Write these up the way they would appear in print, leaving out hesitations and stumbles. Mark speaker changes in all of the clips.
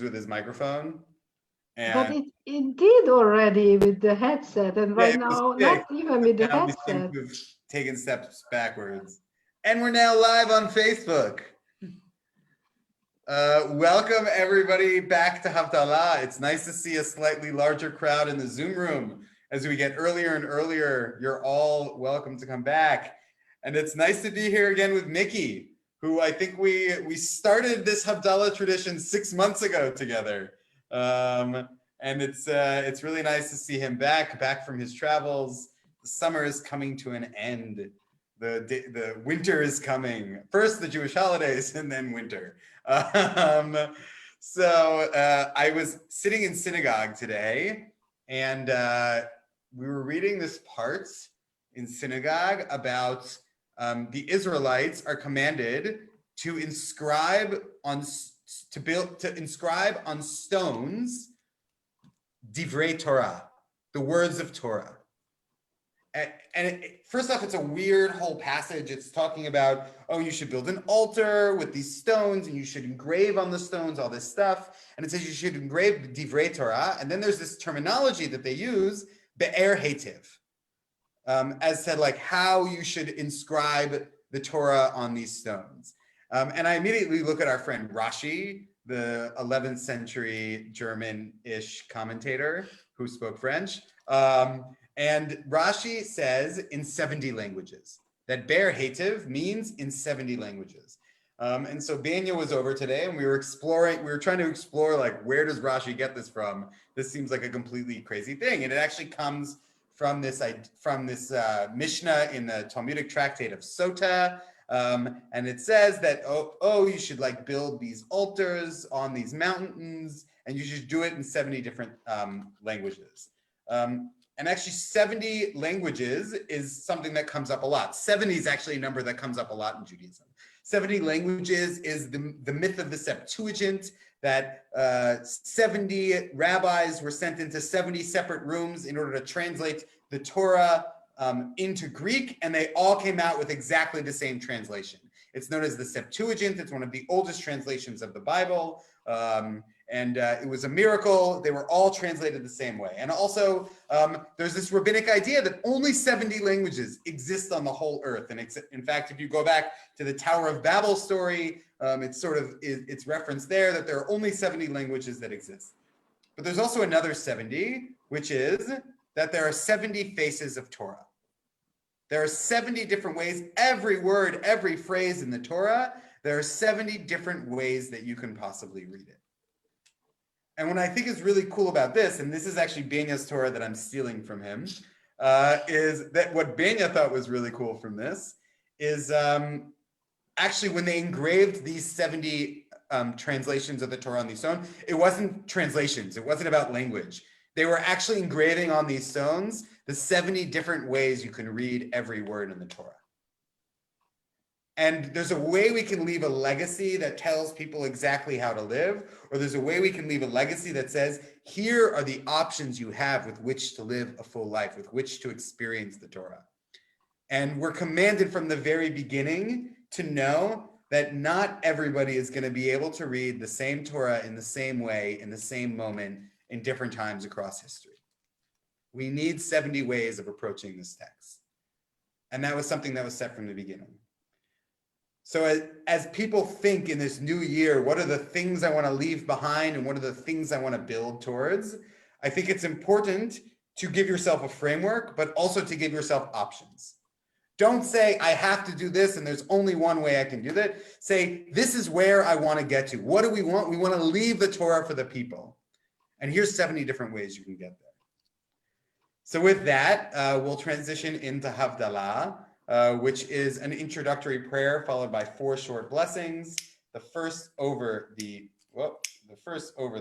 Speaker 1: with his microphone.
Speaker 2: But
Speaker 1: And
Speaker 2: it did already with the headset, and
Speaker 1: yeah,
Speaker 2: right
Speaker 1: it was
Speaker 2: now, not
Speaker 1: fixed.
Speaker 2: even with the
Speaker 1: Now we seem
Speaker 2: headset.
Speaker 1: to have taken steps backwards. And we're now live on Facebook. Welcome everybody back to Havdallah. It's nice to see a slightly larger crowd in the Zoom room as we get earlier and earlier. You're all welcome to come back. And it's nice to be here again with Mickey, who I think we started this Havdallah tradition 6 months ago together. And it's really nice to see him back from his travels. The summer is coming to an end. The winter is coming. First the Jewish holidays and then winter. I was sitting in synagogue today, and we were reading this part in synagogue about the Israelites are commanded to inscribe on stones divrei Torah, the words of Torah. First off, it's a weird whole passage. It's talking about, oh, you should build an altar with these stones and you should engrave on the stones all this stuff. And it says you should engrave divrei Torah. And then there's this terminology that they use, be'er hetiv, as said, like how you should inscribe the Torah on these stones. And I immediately look at our friend Rashi, the 11th century German-ish commentator who spoke French. And Rashi says in 70 languages that be'er hetiv means in 70 languages. And so Banya was over today and we were trying to explore, like, where does Rashi get this from? This seems like a completely crazy thing. And it actually comes from this Mishnah in the Talmudic tractate of Sota. And it says that, you should like build these altars on these mountains and you should do it in 70 different languages. And actually 70 languages is something that comes up a lot. 70 is actually a number that comes up a lot in Judaism. 70 languages is the myth of the Septuagint, that 70 rabbis were sent into 70 separate rooms in order to translate the Torah into Greek, and they all came out with exactly the same translation. It's known as the Septuagint. It's one of the oldest translations of the Bible. And it was a miracle. They were all translated the same way. And also, there's this rabbinic idea that only 70 languages exist on the whole earth. And in fact, if you go back to the Tower of Babel story, it's referenced there that there are only 70 languages that exist. But there's also another 70, which is that there are 70 faces of Torah. There are 70 different ways, every word, every phrase in the Torah, there are 70 different ways that you can possibly read it. And what I think is really cool about this, and this is actually Banya's Torah that I'm stealing from him, is that what Banya thought was really cool from this is actually when they engraved these 70 translations of the Torah on these stones, it wasn't translations, it wasn't about language. They were actually engraving on these stones the 70 different ways you can read every word in the Torah. And there's a way we can leave a legacy that tells people exactly how to live, or there's a way we can leave a legacy that says, here are the options you have with which to live a full life, with which to experience the Torah. And we're commanded from the very beginning to know that not everybody is going to be able to read the same Torah in the same way, in the same moment, in different times across history. We need 70 ways of approaching this text. And that was something that was set from the beginning. So as people think in this new year, what are the things I want to leave behind and what are the things I want to build towards? I think it's important to give yourself a framework, but also to give yourself options. Don't say, I have to do this and there's only one way I can do that. Say, this is where I want to get to. What do we want? We want to leave the Torah for the people. And here's 70 different ways you can get there. So with that, we'll transition into Havdallah, which is an introductory prayer followed by 4 short blessings. The first over the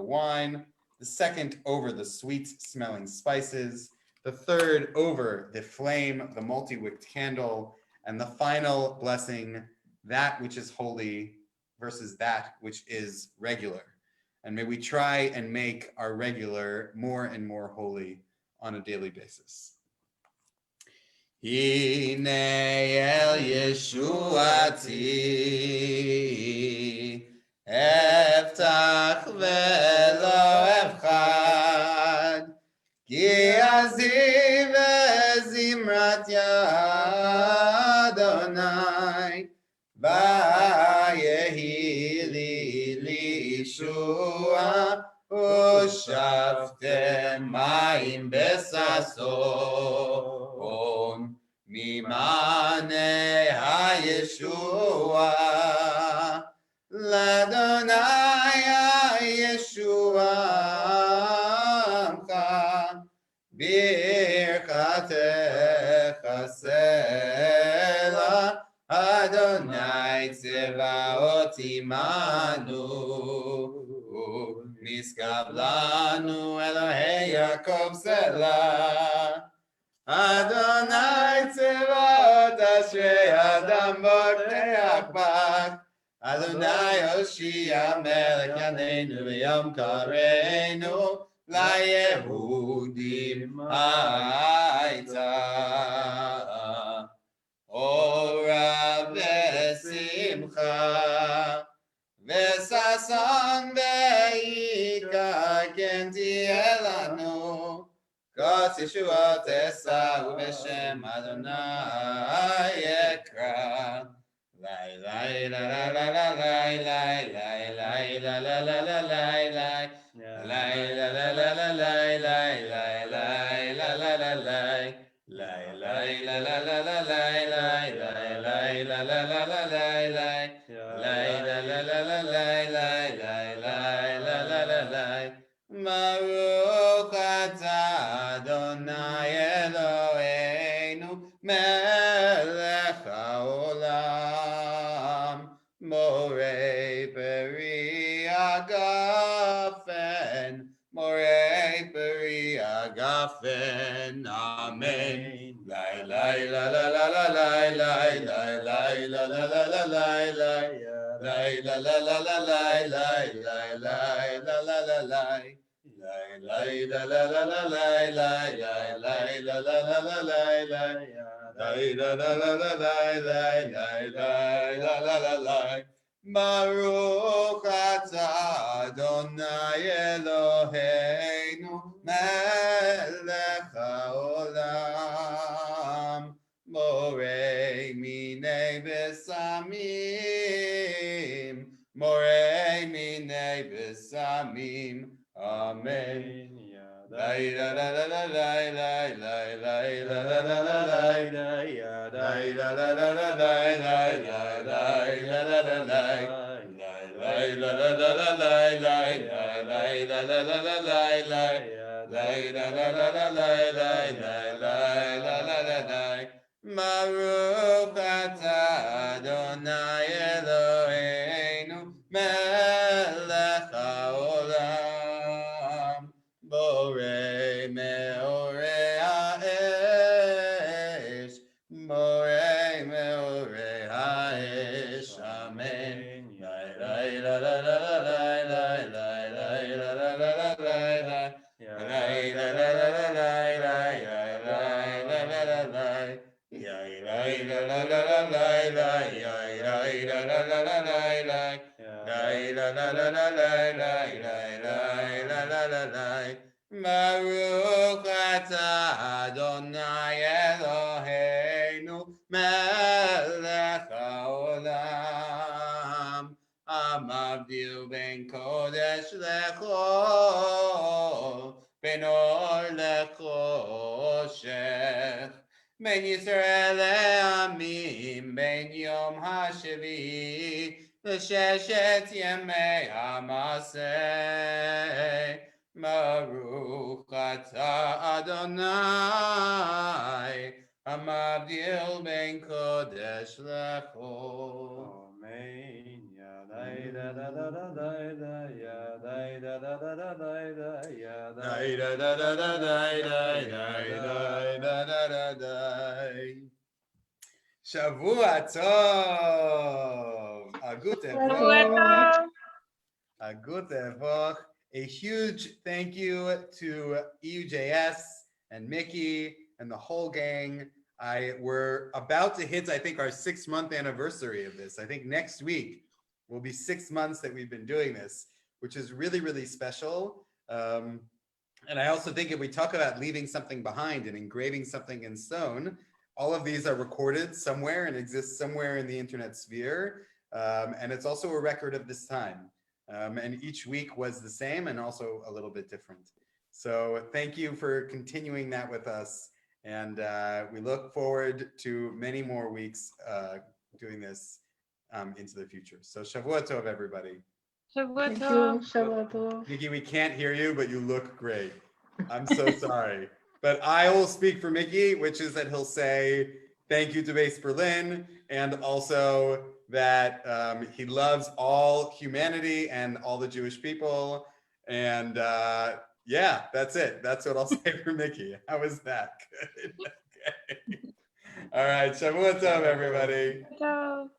Speaker 1: wine, the second over the sweet-smelling spices, the third over the flame, the multi-wicked candle, and the final blessing, that which is holy versus that which is regular. And may we try and make our regular more and more holy on a daily basis. Hine el Yeshuati Eftach velo evchad, ki aziv zimrat Adonai, vayehi li shua, ushaftem mayim besason, mimane hayeshua. L'Adonai Yeshuacha, birchatecha sela, Adonai tzevaot imanu, miskav lanu Elohei Yaakov sela. Adonai tzevaot ashrei adam borteach bach, Adonai Hoshia Melech Yaneinu v'Yom Kareinu LaYehudim Ha'ita Ora v'Simcha v'Sason v'Yikar ken tieh lanu Kos Yeshuot Esau v'Shem Adonai Ekra Lai lai la la la la lai lai lai lai la la la la lai lai lai la la la la lai lai lai lai la la la lai lai lai la la la la lai lai lai lai la la la la lai lai lai la la la la lai lai lai lai la la la lai Baruch atah Adonai Eloheinu melech haolam Morei peri agafen Morei peri agafen Amen Lai lai la la la la lai lai lai lai la la la la lai lai lai la la la la lai lai lai lai la la la lai Lai lai la la la la lai lai lai lai la la la la lai lai lai la la la la lai lai lai lai la la la lai Baruch atah Adonai Eloheinu melech haolam Morei minei besamim Morei minei besamim Amen. Lai la la la la lai lai lai lai la la la la lai lai lai la la la la lai lai lai lai la la la lai lai la la la la lai lai lai la la la la lai lai lai la la la la lai lai lai lai la la la lai Baruch atah Adonai Eloheinu melech haolam Borei meorei ha'esh Borei meorei ha'esh Amen Lai lai la la la la lai lai lai lai la la la la lai lai lai la la la la lai lai lai lai la la la lai Yai lai la la la la lai lai yai lai la la la la lai lai lai la la la la lai lai lai lai la la la lai Baruch atah Adonai Eloheinu melech haolam Amavdil ben kodesh lechol ben or lechoshech Ben Yisrael le'amim, ben Yom HaShevi, l'sheshet yemei hamaseh. Baruch atah Adonai, hamavdil ben kodesh lechol. Amen. Lai da da da da da da ya lai da da da da da da ya lai da da da da da da da. Shavua tov. Agut evoch. Agut evoch. A huge thank you to EUJS and Mickey and the whole gang. We're about to hit, I think, our 6-month anniversary of this. I think next week will be 6 months that we've been doing this, which is really, really special. And I also think if we talk about leaving something behind and engraving something in stone, all of these are recorded somewhere and exist somewhere in the internet sphere. And it's also a record of this time. And each week was the same and also a little bit different. So thank you for continuing that with us. And we look forward to many more weeks doing this into the future. So Shavua Tov, everybody.
Speaker 2: Thank you, Shabbat Tov.
Speaker 1: Mickey, we can't hear you, but you look great. I'm so sorry. But I will speak for Mickey, which is that he'll say thank you to BaseBerlin, and also that he loves all humanity and all the Jewish people. And yeah, that's it. That's what I'll say for Mickey. How was that? Good. Okay. All right. Shavua Tov, everybody.
Speaker 3: Ciao.